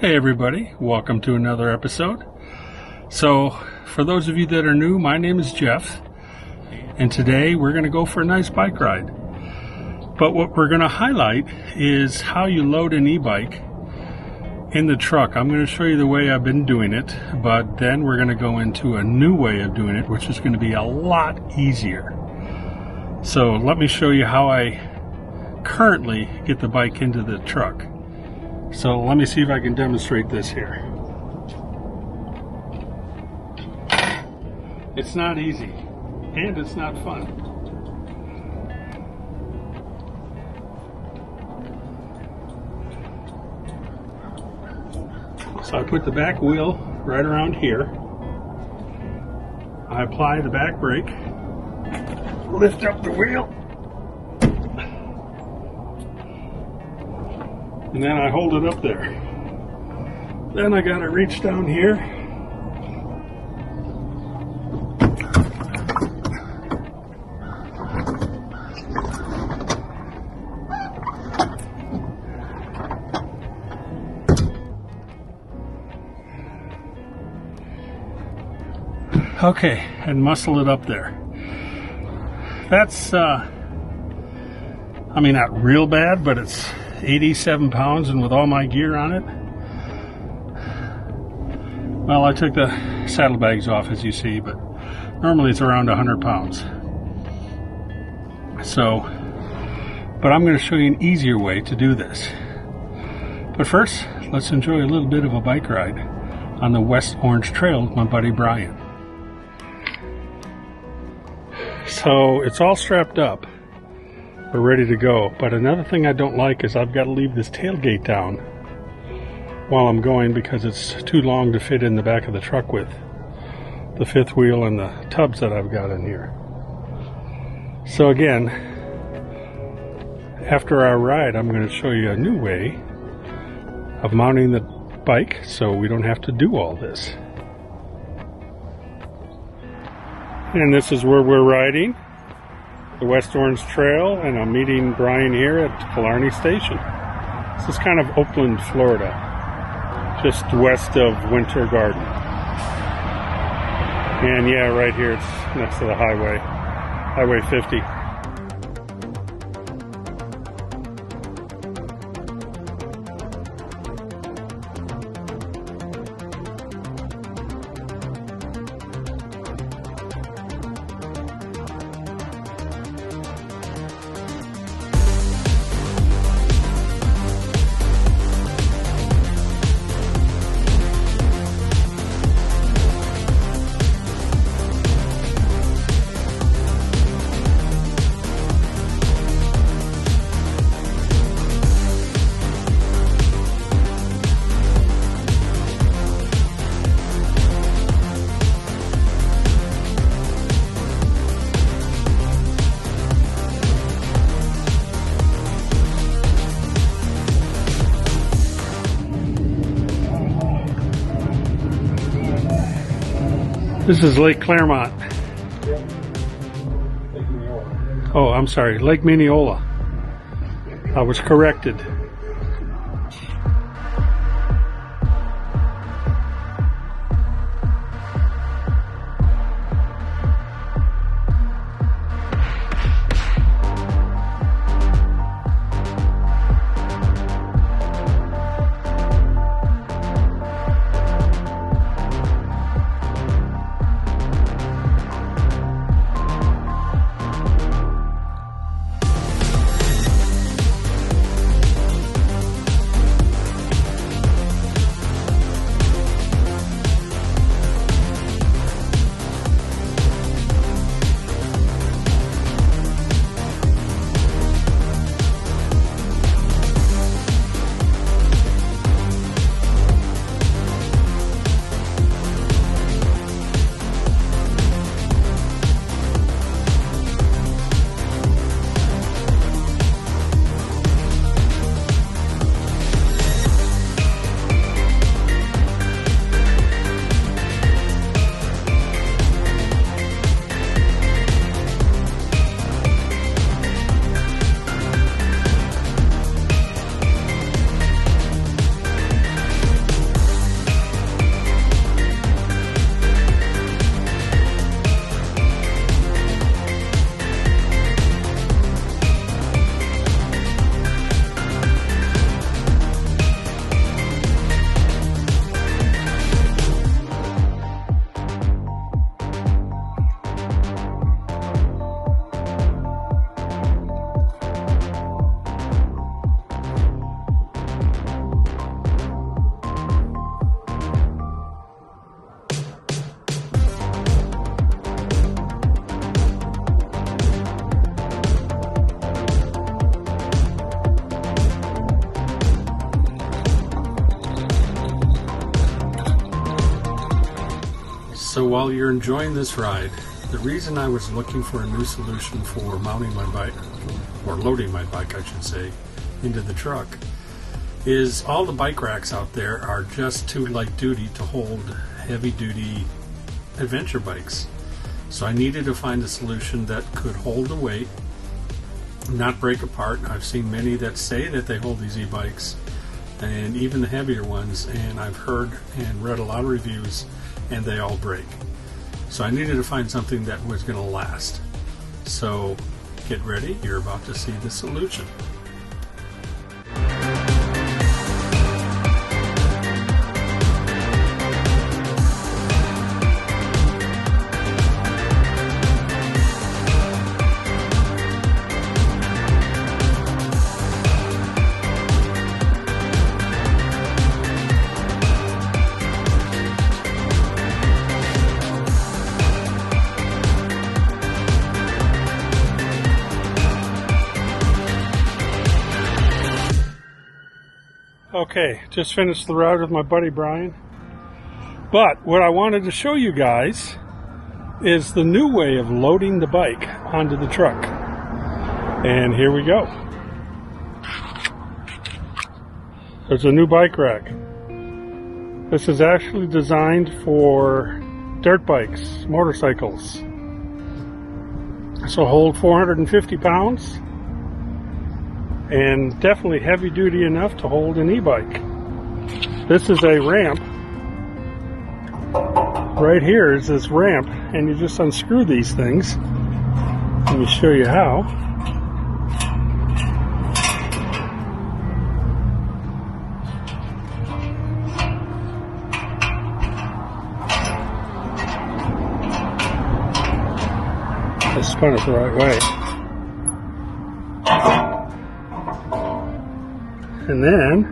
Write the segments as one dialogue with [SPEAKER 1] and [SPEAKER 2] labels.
[SPEAKER 1] Hey everybody, welcome to another episode. So, for those of you that are new, my name is Jeff, and today we're going to go for a nice bike ride. But what we're going to highlight is how you load an e-bike in the truck. I'm going to show you the way I've been doing it, but then we're going to go into a new way of doing it, which is going to be a lot easier. So let me show you how I currently get the bike into the truck. So let me see if I can demonstrate this here. It's not easy, and it's not fun. So I put the back wheel right around here. I apply the back brake, lift up the wheel, and then I hold it up there. Then I gotta reach down here. Okay, and muscle it up there. That's, I mean, not real bad, but it's 87 pounds, and with all my gear on it, well, I took the saddlebags off, as you see, but normally it's around 100 pounds. So, but I'm going to show you an easier way to do this. But first, let's enjoy a little bit of a bike ride on the West Orange Trail with my buddy Brian. So, it's all strapped up. We're ready to go, but another thing I don't like is I've got to leave this tailgate down while I'm going because it's too long to fit in the back of the truck with the fifth wheel and the tubs that I've got in here. So again, after our ride, I'm going to show you a new way of mounting the bike so we don't have to do all this. And this is where we're riding, the West Orange Trail, and I'm meeting Brian here at Killarney Station. This is kind of Oakland, Florida, just west of Winter Garden. And yeah, right here it's next to the highway, Highway 50. This is Lake Claremont. Oh, I'm sorry, Lake Mineola. I was corrected. So while you're enjoying this ride, the reason I was looking for a new solution for mounting my bike, or loading my bike I should say, into the truck, is all the bike racks out there are just too light duty to hold heavy duty adventure bikes. So I needed to find a solution that could hold the weight, not break apart. I've seen many that say that they hold these e-bikes, and even the heavier ones, and I've heard and read a lot of reviews, and they all break. So I needed to find something that was going to last. So get ready, you're about to see the solution. Okay, just finished the ride with my buddy Brian. But what I wanted to show you guys is the new way of loading the bike onto the truck. And here we go. There's a new bike rack. This is actually designed for dirt bikes, motorcycles. So hold 450 pounds. And definitely heavy duty enough to hold an e-bike. This is a ramp. Right here is this ramp, and you just unscrew these things. Let me show you how. I spun it the right way. And then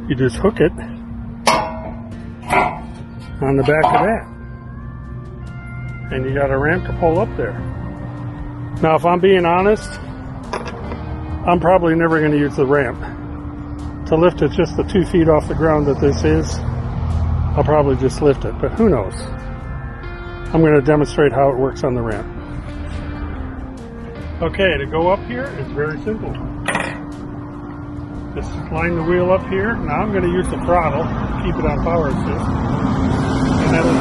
[SPEAKER 1] you just hook it on the back of that, and you got a ramp to pull up there. Now, if I'm being honest, I'm probably never going to use the ramp to lift it just the 2 feet off the ground that this is. I'll probably just lift it, but who knows? I'm going to demonstrate how it works on the ramp. Okay, to go up here, it's very simple. Just line the wheel up here. Now I'm going to use the throttle, keep it on power assist, and that'll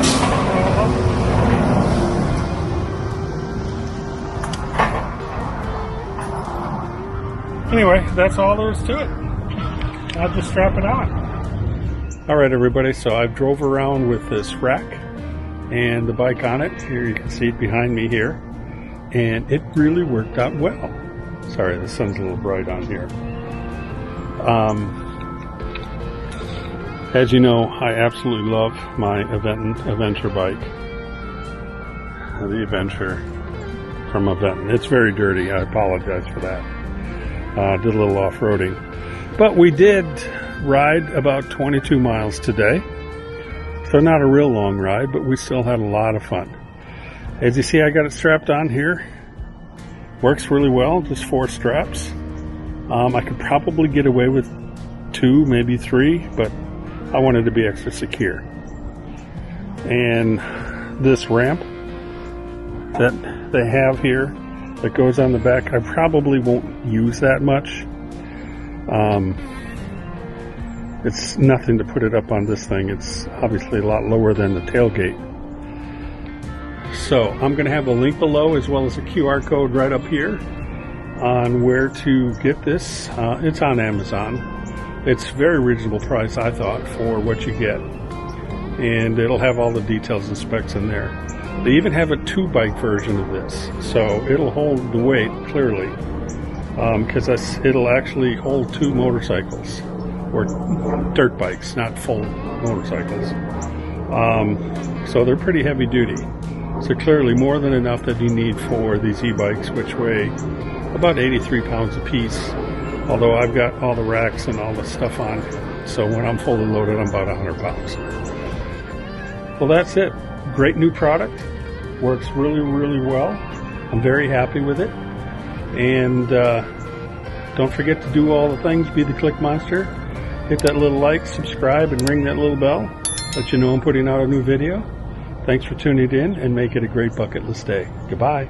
[SPEAKER 1] up. Anyway, that's all there is to it. I'll just strap it on. Alright everybody, so I've drove around with this rack and the bike on it. Here you can see it behind me here. And it really worked out well. Sorry, the sun's a little bright on here. As you know, I absolutely love my Adventure bike. The Adventure from Aventon. It's very dirty. I apologize for that. Did a little off-roading. But we did ride about 22 miles today. So not a real long ride, but we still had a lot of fun. As you see, I got it strapped on here. Works really well, just 4 straps. I could probably get away with 2, maybe 3, but I wanted to be extra secure. And this ramp that they have here that goes on the back, I probably won't use that much. It's nothing to put it up on this thing. It's obviously a lot lower than the tailgate. So I'm going to have a link below as well as a QR code right up here on where to get this. It's on Amazon. It's very reasonable price, I thought, for what you get. And it'll have all the details and specs in there. They even have a 2-bike version of this, so it'll hold the weight clearly, because it'll actually hold 2 motorcycles, or dirt bikes, not full motorcycles. So they're pretty heavy duty. So clearly more than enough that you need for these e-bikes, which weigh about 83 pounds a piece, although I've got all the racks and all the stuff on, so when I'm fully loaded, I'm about 100 pounds. Well, that's it. Great new product. Works really, really well. I'm very happy with it. And don't forget to do all the things. Be the Click Monster. Hit that little like, subscribe, and ring that little bell. let you know I'm putting out a new video. Thanks for tuning in, and make it a great bucket list day. Goodbye.